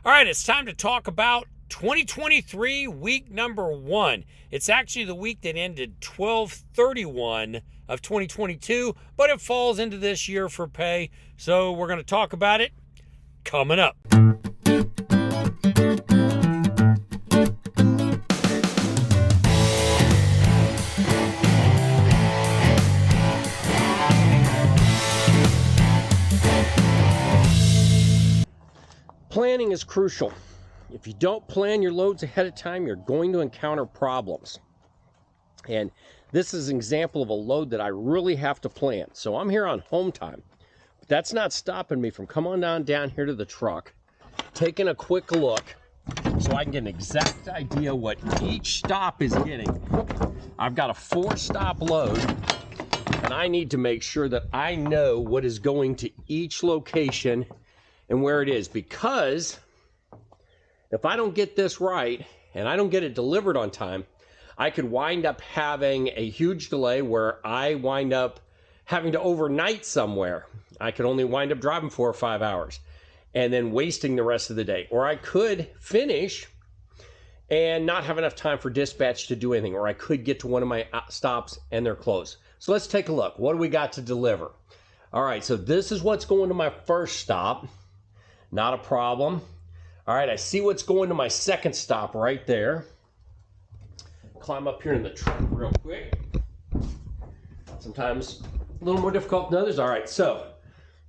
All right, it's time to talk about 2023 week number 1. It's actually the week that ended 12/31 of 2022, but it falls into this year for pay. So we're going to talk about it coming up. Planning is crucial. If you don't plan your loads ahead of time, you're going to encounter problems. And this is an example of a load that I really have to plan. So I'm here on home time, but that's not stopping me from coming on down here to the truck, taking a quick look so I can get an exact idea what each stop is getting. I've got a 4-stop load, and I need to make sure that I know what is going to each location and where it is, because if I don't get this right and I don't get it delivered on time, I could wind up having a huge delay where I wind up having to overnight somewhere. I could only wind up driving 4 or 5 hours and then wasting the rest of the day. Or I could finish and not have enough time for dispatch to do anything. Or I could get to one of my stops and they're closed. So let's take a look. What do we got to deliver? All right, so this is what's going to my first stop. Not a problem. All right, I see what's going to my second stop right there. Climb up here in the truck real quick. Sometimes a little more difficult than others. All right, so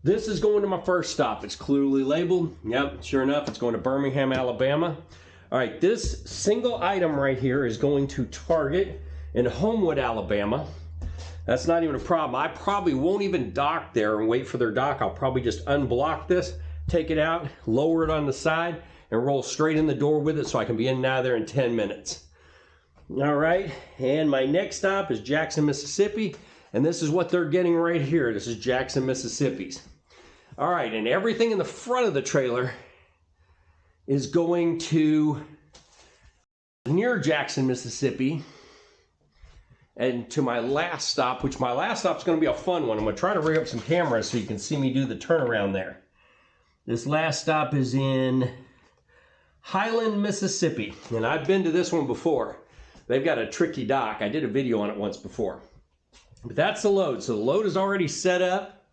this is going to my first stop. It's clearly labeled. Yep, sure enough, it's going to Birmingham, Alabama. All right, this single item right here is going to Target in Homewood, Alabama. That's not even a problem. I probably won't even dock there and wait for their dock. I'll probably just unblock this, take it out, lower it on the side, and roll straight in the door with it so I can be in and out of there in 10 minutes. All right, and my next stop is Jackson, Mississippi, and this is what they're getting right here. This is Jackson, Mississippi's. All right, and everything in the front of the trailer is going to near Jackson, Mississippi, and to my last stop, which my last stop is going to be a fun one. I'm going to try to rig up some cameras so you can see me do the turnaround there. This last stop is in Highland, Mississippi, and I've been to this one before. They've got a tricky dock. I did a video on it once before. But that's the load. So the load is already set up.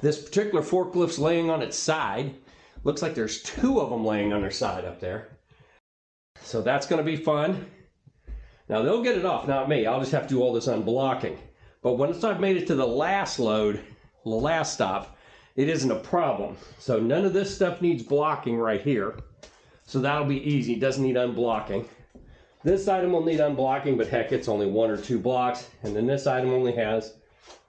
This particular forklift's laying on its side. Looks like there's 2 of them laying on their side up there. So that's going to be fun. Now they'll get it off, not me. I'll just have to do all this unblocking. But once I've made it to the last load, the last stop, it isn't a problem. So none of this stuff needs blocking right here. So that'll be easy. It doesn't need unblocking. This item will need unblocking, but heck, it's only 1 or 2 blocks. And then this item only has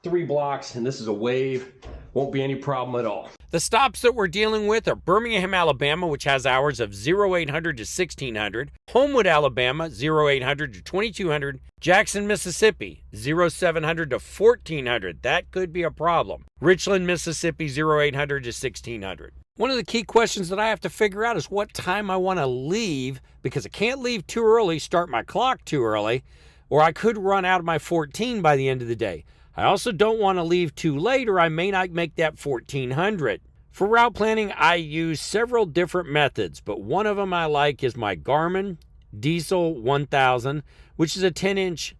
3 blocks, and this is a wave. Won't be any problem at all. The stops that we're dealing with are Birmingham, Alabama, which has hours of 0800 to 1600, Homewood, Alabama, 0800 to 2200, Jackson, Mississippi, 0700 to 1400. That could be a problem. Richland, Mississippi, 0800 to 1600. One of the key questions that I have to figure out is what time I want to leave, because I can't leave too early, start my clock too early, or I could run out of my 14 by the end of the day. I also don't want to leave too late, or I may not make that 1400. For route planning, I use several different methods, but one of them I like is my Garmin Diesel 1000, which is a 10-inch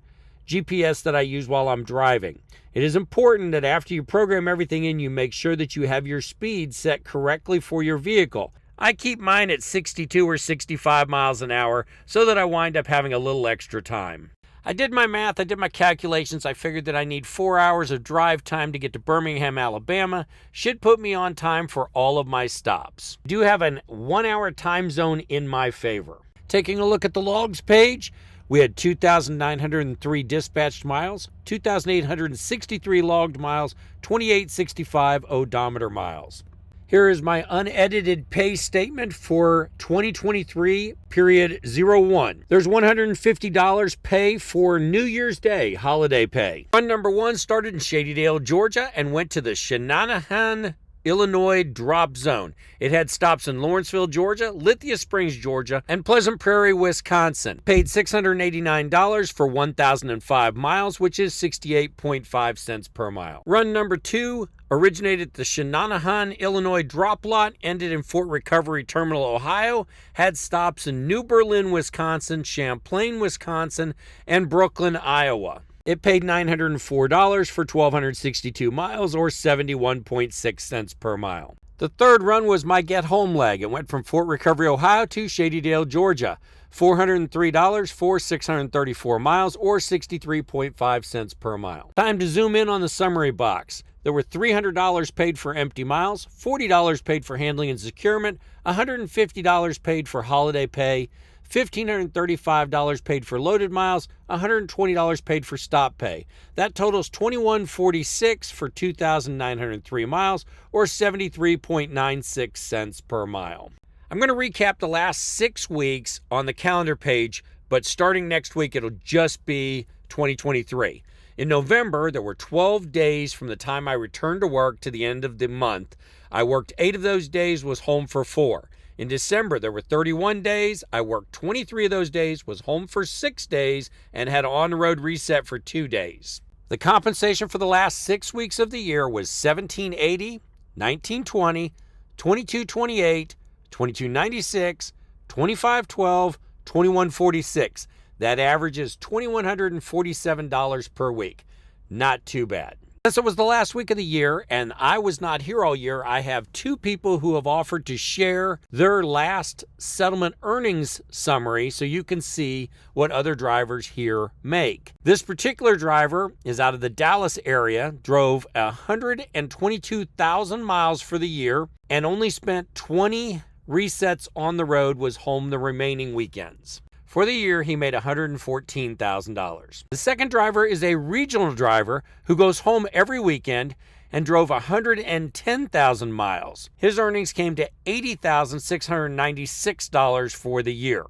GPS that I use while I'm driving. It is important that after you program everything in, you make sure that you have your speed set correctly for your vehicle. I keep mine at 62 or 65 miles an hour so that I wind up having a little extra time. I did my math, I did my calculations. I figured that I need 4 hours of drive time to get to Birmingham, Alabama. Should put me on time for all of my stops. I do have a 1-hour time zone in my favor. Taking a look at the logs page, we had 2,903 dispatched miles, 2,863 logged miles, 2,865 odometer miles. Here is my unedited pay statement for 2023, period 01. There's $150 pay for New Year's Day holiday pay. Run number 1 started in Shadydale, Georgia, and went to the Shenanahan Illinois drop zone. It had stops in Lawrenceville, Georgia, Lithia Springs, Georgia, and Pleasant Prairie, Wisconsin. Paid $689 for 1,005 miles, which is 68.5 cents per mile. Run number 2 originated at the Shenanahan, Illinois drop lot, ended in Fort Recovery Terminal, Ohio, had stops in New Berlin, Wisconsin, Champlain, Wisconsin, and Brooklyn, Iowa. It paid $904 for 1,262 miles, or 71.6 cents per mile. The third run was my get home leg. It went from Fort Recovery, Ohio to Shadydale, Georgia. $403 for 634 miles, or 63.5 cents per mile. Time to zoom in on the summary box. There were $300 paid for empty miles, $40 paid for handling and securement, $150 paid for holiday pay, $1,535 paid for loaded miles, $120 paid for stop pay. That totals $2,146 for 2,903 miles, or 73.96 cents per mile. I'm going to recap the last 6 weeks on the calendar page, but starting next week, it'll just be 2023. In November, there were 12 days from the time I returned to work to the end of the month. I worked 8 of those days, was home for 4. In December, there were 31 days. I worked 23 of those days, was home for 6 days, and had on-road reset for 2 days. The compensation for the last 6 weeks of the year was $1,780, $1,920, $2,228, $2,296, $2,512, $2,146. That averages $2,147 per week. Not too bad. Since it was the last week of the year and I was not here all year, I have 2 people who have offered to share their last settlement earnings summary so you can see what other drivers here make. This particular driver is out of the Dallas area, drove 122,000 miles for the year, and only spent 20 resets on the road, was home the remaining weekends. For the year, he made $114,000. The second driver is a regional driver who goes home every weekend and drove 110,000 miles. His earnings came to $80,696 for the year. All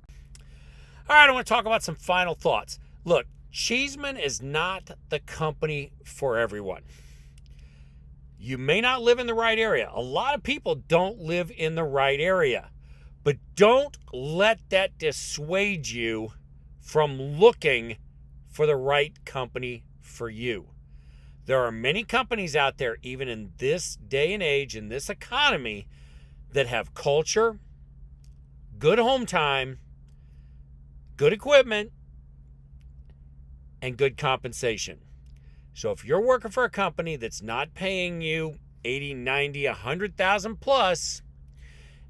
right, I want to talk about some final thoughts. Look, Cheeseman is not the company for everyone. You may not live in the right area. A lot of people don't live in the right area. But don't let that dissuade you from looking for the right company for you. There are many companies out there, even in this day and age, in this economy, that have culture, good home time, good equipment, and good compensation. So if you're working for a company that's not paying you 80, 90, 100,000 plus,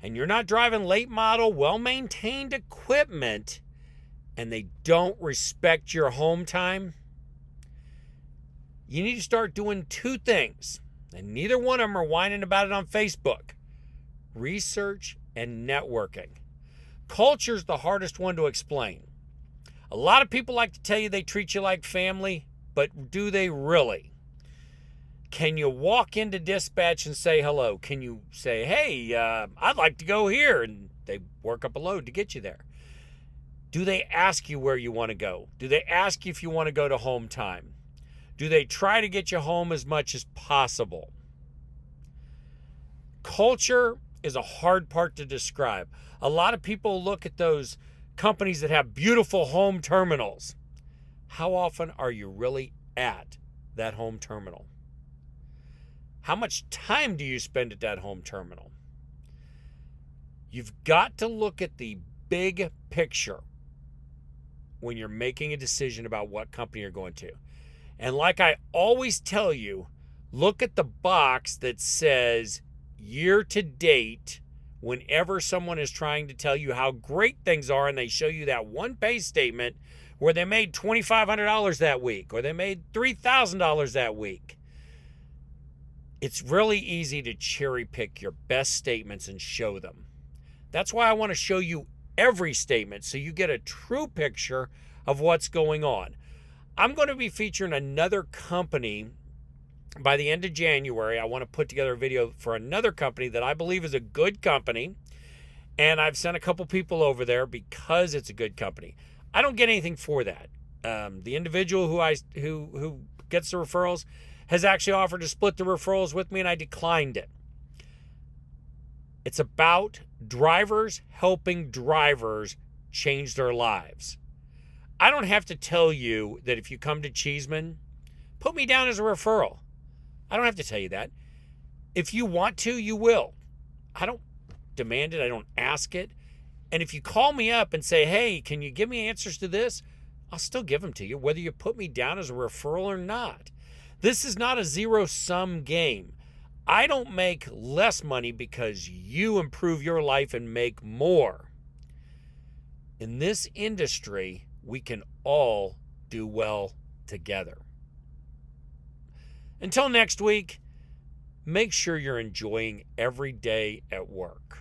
and you're not driving late model, well-maintained equipment, and they don't respect your home time, you need to start doing 2 things. And neither one of them are whining about it on Facebook. Research and networking. Culture's the hardest one to explain. A lot of people like to tell you they treat you like family, but do they really? Can you walk into dispatch and say hello? Can you say, hey, I'd like to go here? And they work up a load to get you there. Do they ask you where you want to go? Do they ask you if you want to go to home time? Do they try to get you home as much as possible? Culture is a hard part to describe. A lot of people look at those companies that have beautiful home terminals. How often are you really at that home terminal? How much time do you spend at that home terminal? You've got to look at the big picture when you're making a decision about what company you're going to. And like I always tell you, look at the box that says year to date whenever someone is trying to tell you how great things are and they show you that one pay statement where they made $2,500 that week or they made $3,000 that week. It's really easy to cherry pick your best statements and show them. That's why I want to show you every statement so you get a true picture of what's going on. I'm going to be featuring another company by the end of January. I want to put together a video for another company that I believe is a good company, and I've sent a couple people over there because it's a good company. I don't get anything for that. The individual who gets the referrals has actually offered to split the referrals with me, and I declined it. It's about drivers helping drivers change their lives. I don't have to tell you that if you come to Cheeseman, put me down as a referral. I don't have to tell you that. If you want to, you will. I don't demand it. I don't ask it. And if you call me up and say, hey, can you give me answers to this? I'll still give them to you, whether you put me down as a referral or not. This is not a zero-sum game. I don't make less money because you improve your life and make more. In this industry, we can all do well together. Until next week, make sure you're enjoying every day at work.